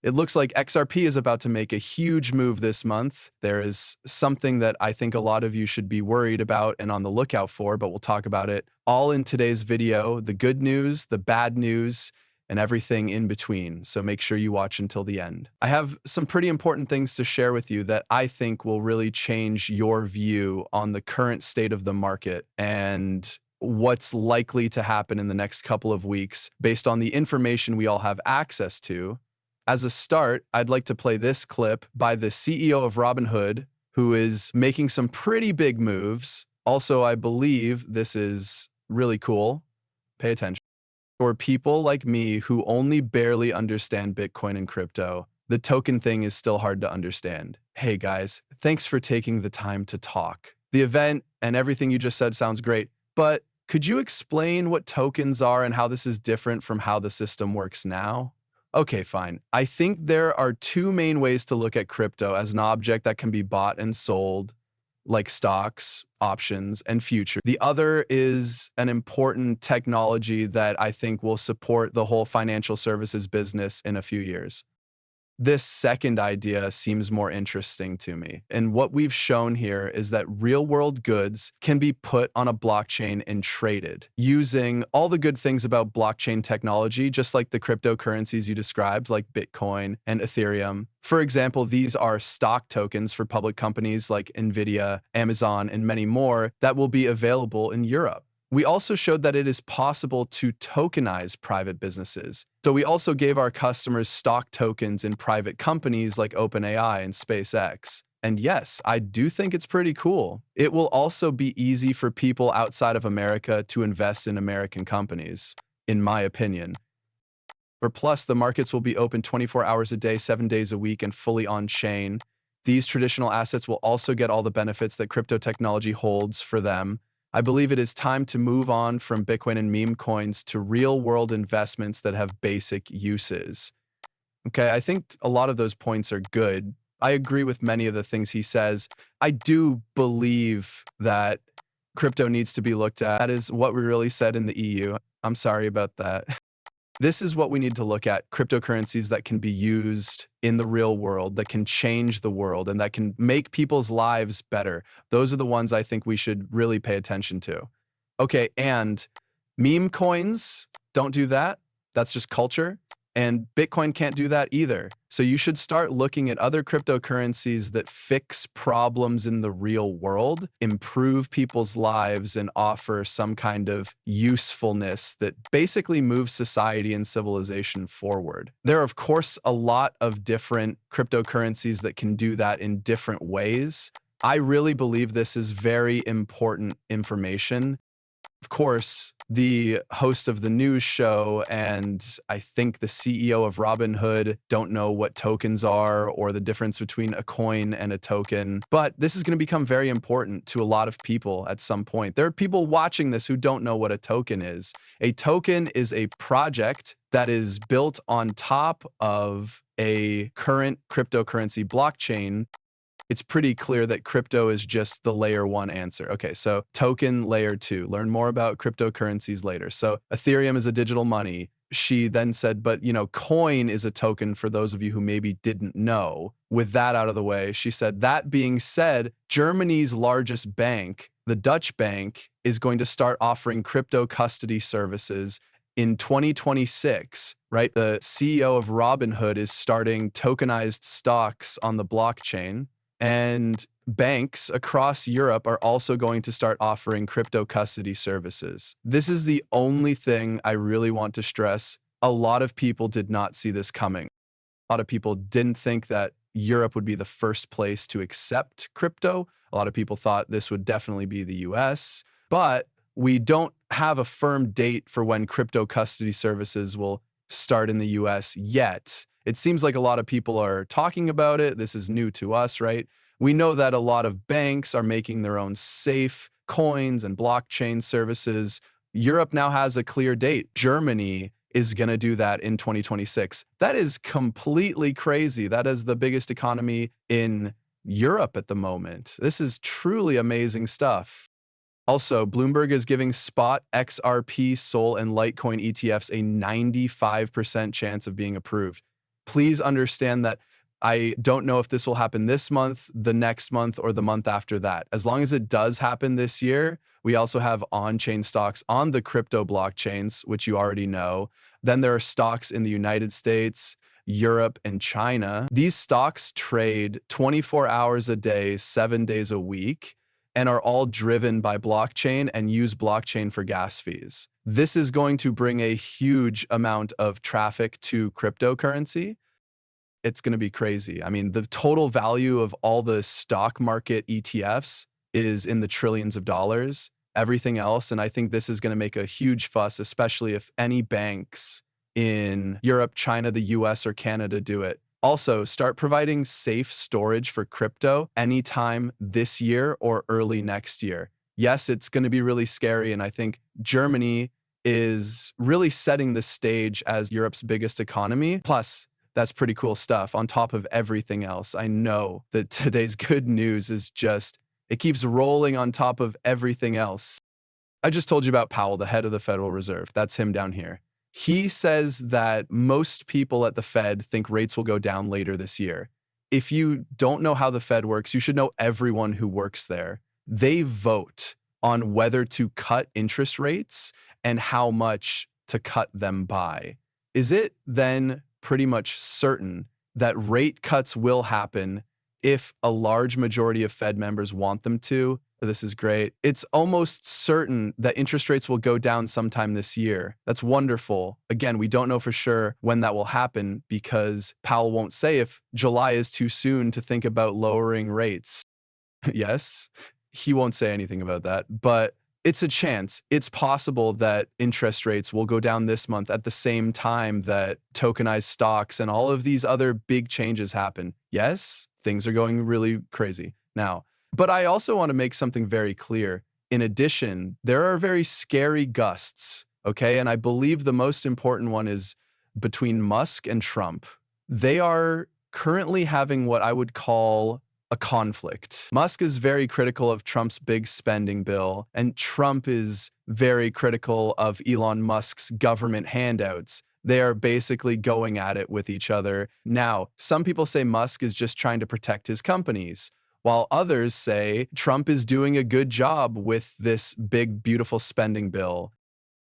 It looks like XRP is about to make a huge move this month. There is something that I think a lot of you should be worried about and on the lookout for, but we'll talk about it all in today's video, the good news, the bad news, and everything in between. So make sure you watch until the end. I have some pretty important things to share with you that I think will really change your view on the current state of the market and what's likely to happen in the next couple of weeks based on the information we all have access to. As a start, I'd like to play this clip by the CEO of Robinhood, who is making some pretty big moves. Also, I believe this is really cool. Pay attention. For people like me who only barely understand Bitcoin and crypto, the token thing is still hard to understand. Hey guys, thanks for taking the time to talk. The event and everything you just said sounds great, but could you explain what tokens are and how this is different from how the system works now? Okay, fine. I think there are two main ways to look at crypto as an object that can be bought and sold, like stocks, options, and future. The other is an important technology that I think will support the whole financial services business in a few years. This second idea seems more interesting to me. And what we've shown here is that real-world goods can be put on a blockchain and traded using all the good things about blockchain technology, just like the cryptocurrencies you described, like Bitcoin and Ethereum. For example, these are stock tokens for public companies like Nvidia, Amazon, and many more that will be available in Europe. We also showed that it is possible to tokenize private businesses. So we also gave our customers stock tokens in private companies like OpenAI and SpaceX. And yes, I do think it's pretty cool. It will also be easy for people outside of America to invest in American companies, in my opinion. Or plus, the markets will be open 24 hours a day, 7 days a week, and fully on-chain. These traditional assets will also get all the benefits that crypto technology holds for them. I believe it is time to move on from Bitcoin and meme coins to real-world investments that have basic uses. Okay, I think a lot of those points are good. I agree with many of the things he says. I do believe that crypto needs to be looked at. That is what we really said in the EU. I'm sorry about that. This is what we need to look at, cryptocurrencies that can be used in the real world, that can change the world, and that can make people's lives better. Those are the ones I think we should really pay attention to. Okay, and meme coins, don't do that. That's just culture. And Bitcoin can't do that either. So you should start looking at other cryptocurrencies that fix problems in the real world, improve people's lives, and offer some kind of usefulness that basically moves society and civilization forward. There are, of course, a lot of different cryptocurrencies that can do that in different ways. I really believe this is very important information. Of course, the host of the news show and I think the CEO of Robinhood don't know what tokens are or the difference between a coin and a token. But this is going to become very important to a lot of people at some point. There are people watching this who don't know what a token is. A token is a project that is built on top of a current cryptocurrency blockchain. It's pretty clear that crypto is just the layer one answer. Okay, so token layer two. Learn more about cryptocurrencies later. So Ethereum is a digital money. She then said, but coin is a token for those of you who maybe didn't know. With that out of the way, she said, that being said, Germany's largest bank, the Dutch bank, is going to start offering crypto custody services in 2026, right? The CEO of Robinhood is starting tokenized stocks on the blockchain. And banks across Europe are also going to start offering crypto custody services. This is the only thing I really want to stress. A lot of people did not see this coming. A lot of people didn't think that Europe would be the first place to accept crypto. A lot of people thought this would definitely be the US, but we don't have a firm date for when crypto custody services will start in the US yet. It seems like a lot of people are talking about it. This is new to us, right? We know that a lot of banks are making their own safe coins and blockchain services. Europe now has a clear date. Germany is going to do that in 2026. That is completely crazy. That is the biggest economy in Europe at the moment. This is truly amazing stuff. Also, Bloomberg is giving spot XRP, Sol, and Litecoin ETFs a 95% chance of being approved. Please understand that I don't know if this will happen this month, the next month, or the month after that. As long as it does happen this year, we also have on-chain stocks on the crypto blockchains, which you already know. Then there are stocks in the United States, Europe, and China. These stocks trade 24 hours a day, 7 days a week, and are all driven by blockchain and use blockchain for gas fees. This is going to bring a huge amount of traffic to cryptocurrency. It's going to be crazy. I mean, the total value of all the stock market ETFs is in the trillions of dollars, everything else. And I think this is going to make a huge fuss, especially if any banks in Europe, China, the US, or Canada do it. Also, start providing safe storage for crypto anytime this year or early next year. Yes, it's going to be really scary. And I think Germany is really setting the stage as Europe's biggest economy. Plus, that's pretty cool stuff on top of everything else. I know that today's good news is just, it keeps rolling on top of everything else. I just told you about Powell, the head of the Federal Reserve. That's him down here. He says that most people at the Fed think rates will go down later this year. If you don't know how the Fed works, you should know everyone who works there. They vote on whether to cut interest rates and how much to cut them by. Is it then pretty much certain that rate cuts will happen if a large majority of Fed members want them to? This is great. It's almost certain that interest rates will go down sometime this year. That's wonderful. Again, we don't know for sure when that will happen because Powell won't say if July is too soon to think about lowering rates. Yes, he won't say anything about that, but it's a chance. It's possible that interest rates will go down this month at the same time that tokenized stocks and all of these other big changes happen. Yes, things are going really crazy now. But I also want to make something very clear. In addition, there are very scary gusts, okay? And I believe the most important one is between Musk and Trump. They are currently having what I would call a conflict. Musk is very critical of Trump's big spending bill, and Trump is very critical of Elon Musk's government handouts. They are basically going at it with each other. Now, some people say Musk is just trying to protect his companies, while others say Trump is doing a good job with this big, beautiful spending bill.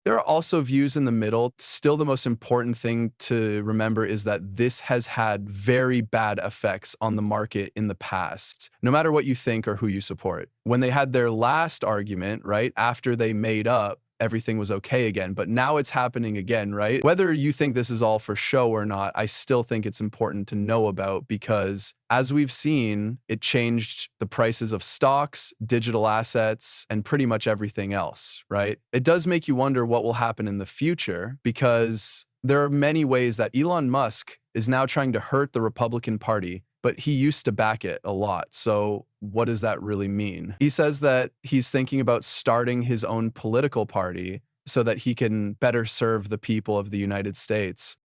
There are also views in the middle. Still, the most important thing to remember is that this has had very bad effects on the market in the past, no matter what you think or who you support. When they had their last argument, right, after they made up, everything was okay again, but now it's happening again, right? Whether you think this is all for show or not, I still think it's important to know about because as we've seen, it changed the prices of stocks, digital assets, and pretty much everything else, right? It does make you wonder what will happen in the future because there are many ways that Elon Musk is now trying to hurt the Republican Party, but he used to back it a lot. So what does that really mean? He says that he's thinking about starting his own political party so that he can better serve the people of the United States.